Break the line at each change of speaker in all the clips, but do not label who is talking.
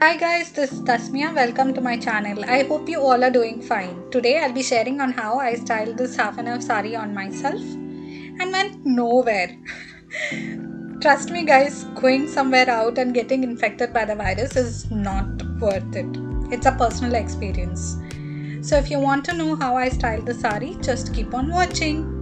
Hi guys, this is Tasmia. Welcome to my channel. I hope you all are doing fine. Today I'll be sharing on how I styled this half and half sari on myself and went nowhere. Trust me guys, going somewhere out and getting infected by the virus is not worth it. It's a personal experience. So if you want to know how I styled the sari, just keep on watching.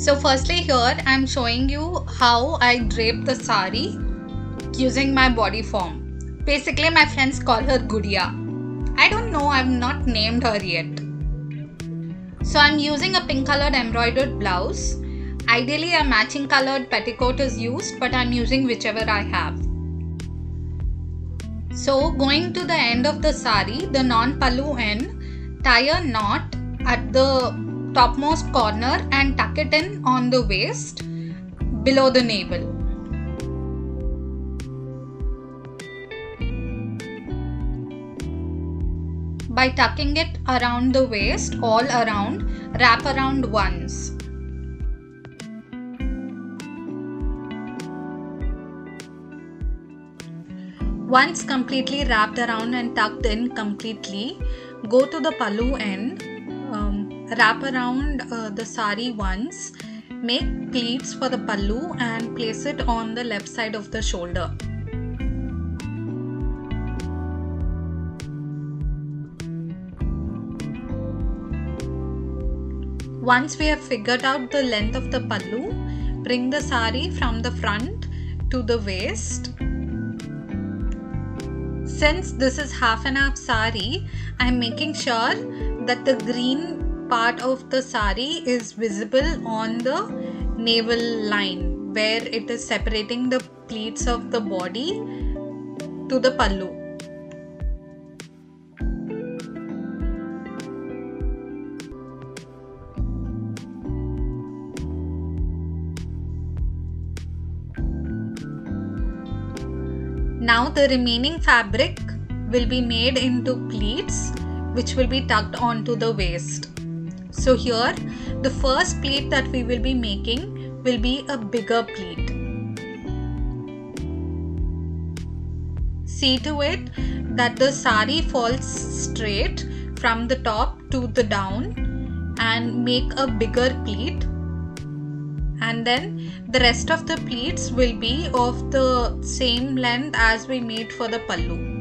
So firstly here I'm showing you how I drape the sari using my body form. Basically my friends call her Gudiya. I don't know, I've not named her yet. So I'm using a pink colored embroidered blouse. Ideally a matching colored petticoat is used, but I'm using whichever I have. So going to the end of the sari, the non-pallu end, tie a knot at the topmost corner and tuck it in on the waist below the navel. By tucking it around the waist, all around, wrap around once. Once completely wrapped around and tucked in completely, go to the pallu end. Wrap around the sari once, make pleats for the pallu and place it on the left side of the shoulder. Once we have figured out the length of the pallu, bring the sari from the front to the waist. Since this is half and half sari, I am making sure that the green part of the sari is visible on the navel line where it is separating the pleats of the body to the pallu. Now the remaining fabric will be made into pleats which will be tucked onto the waist. So here the first pleat that we will be making will be a bigger pleat. See to it that the sari falls straight from the top to the down and make a bigger pleat, and then the rest of the pleats will be of the same length as we made for the pallu.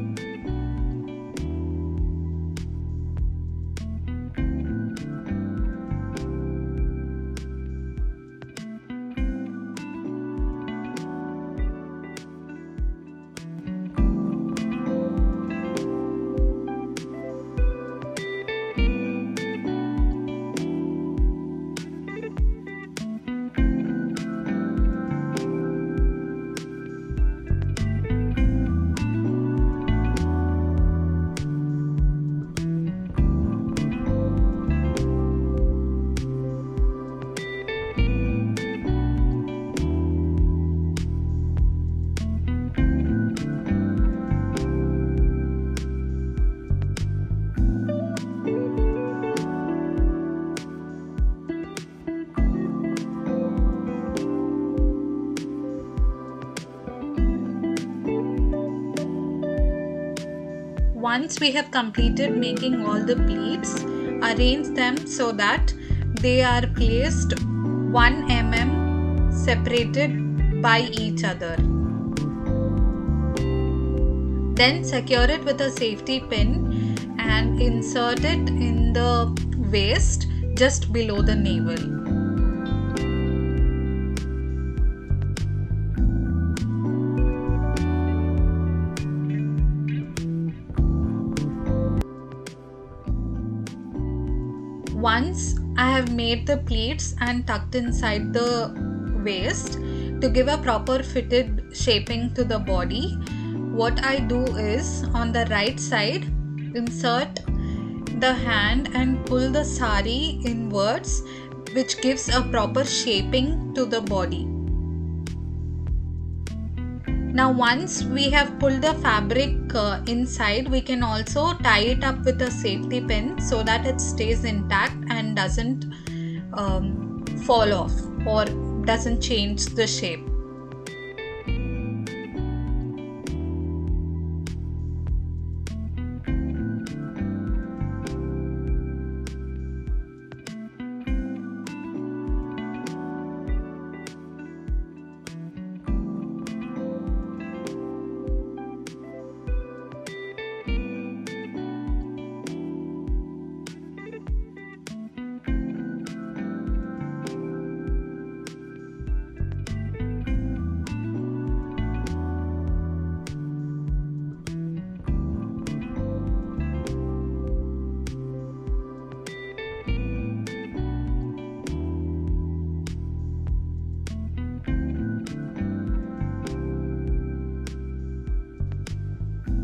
Once we have completed making all the pleats, arrange them so that they are placed 1 mm separated by each other. Then secure it with a safety pin and insert it in the waist just below the navel. Once I have made the pleats and tucked inside the waist to give a proper fitted shaping to the body, what I do is on the right side insert the hand and pull the sari inwards, which gives a proper shaping to the body. Now once we have pulled the fabric inside, we can also tie it up with a safety pin so that it stays intact and doesn't fall off or doesn't change the shape.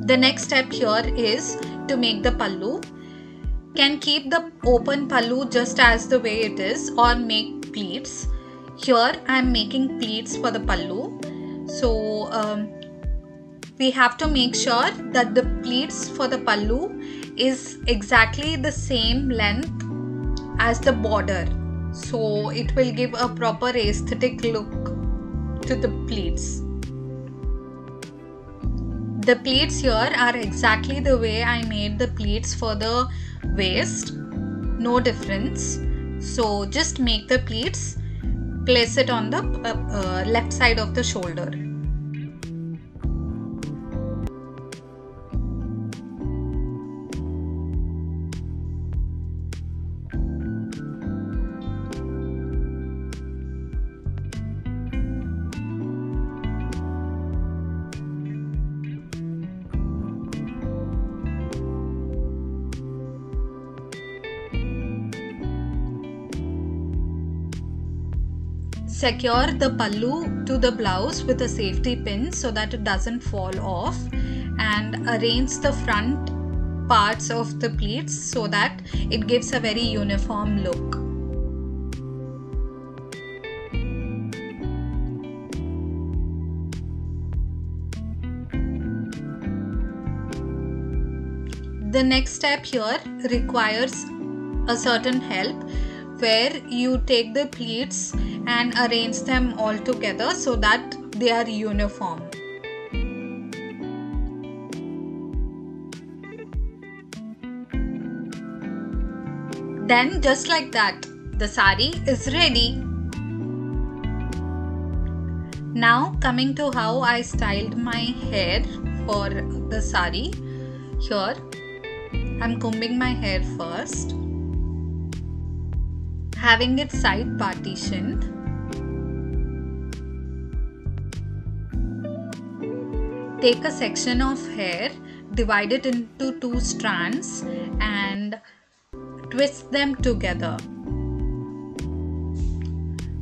The next step here is to make the pallu. Can keep the open pallu just as the way it is or make pleats. Here I am making pleats for the pallu. So we have to make sure that the pleats for the pallu is exactly the same length as the border. So it will give a proper aesthetic look to the pleats. The pleats here are exactly the way I made the pleats for the waist. No difference. So just make the pleats, place it on the left side of the shoulder. Secure the pallu to the blouse with a safety pin so that it doesn't fall off, and arrange the front parts of the pleats so that it gives a very uniform look. The next step here requires a certain help, where you take the pleats and arrange them all together so that they are uniform. Then just like that, the sari is ready. Now coming to how I styled my hair for the sari. Here I'm combing my hair first, having it side partitioned. Take a section of hair, divide it into 2 strands and twist them together.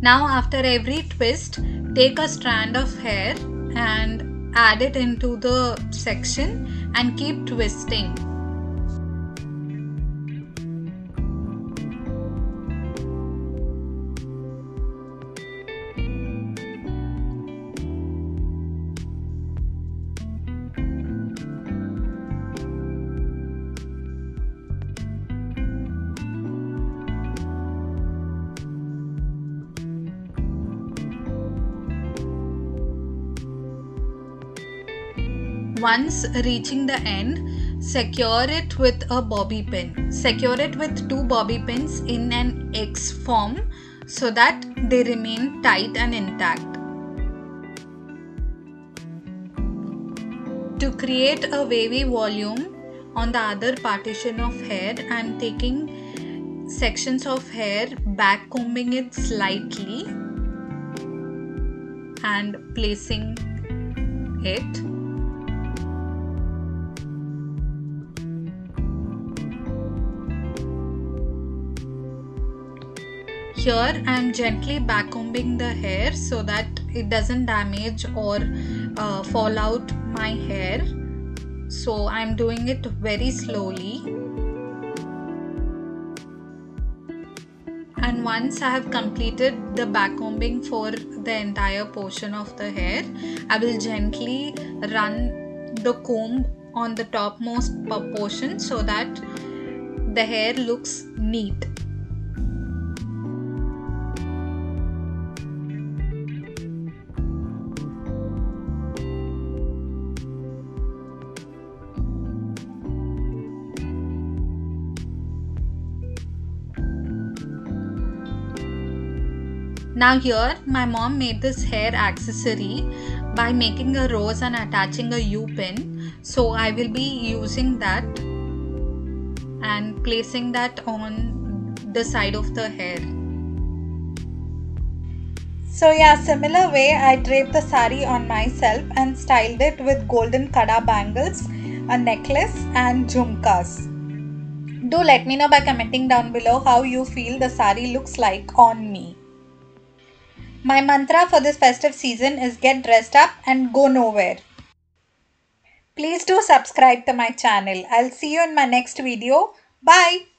Now after every twist, take a strand of hair and add it into the section and keep twisting. Once reaching the end, secure it with a bobby pin. Secure it with 2 bobby pins in an X form so that they remain tight and intact. To create a wavy volume on the other partition of hair, I am taking sections of hair, back combing it slightly and placing it. Here I am gently back combing the hair so that it doesn't damage or fall out my hair. So I am doing it very slowly. And once I have completed the back combing for the entire portion of the hair, I will gently run the comb on the topmost portion so that the hair looks neat. Now here my mom made this hair accessory by making a rose and attaching a U-pin. So I will be using that and placing that on the side of the hair. So yeah, similar way I draped the sari on myself and styled it with golden kada bangles, a necklace and jhumkas. Do let me know by commenting down below how you feel the sari looks like on me. My mantra for this festive season is get dressed up and go nowhere. Please do subscribe to my channel. I'll see you in my next video. Bye.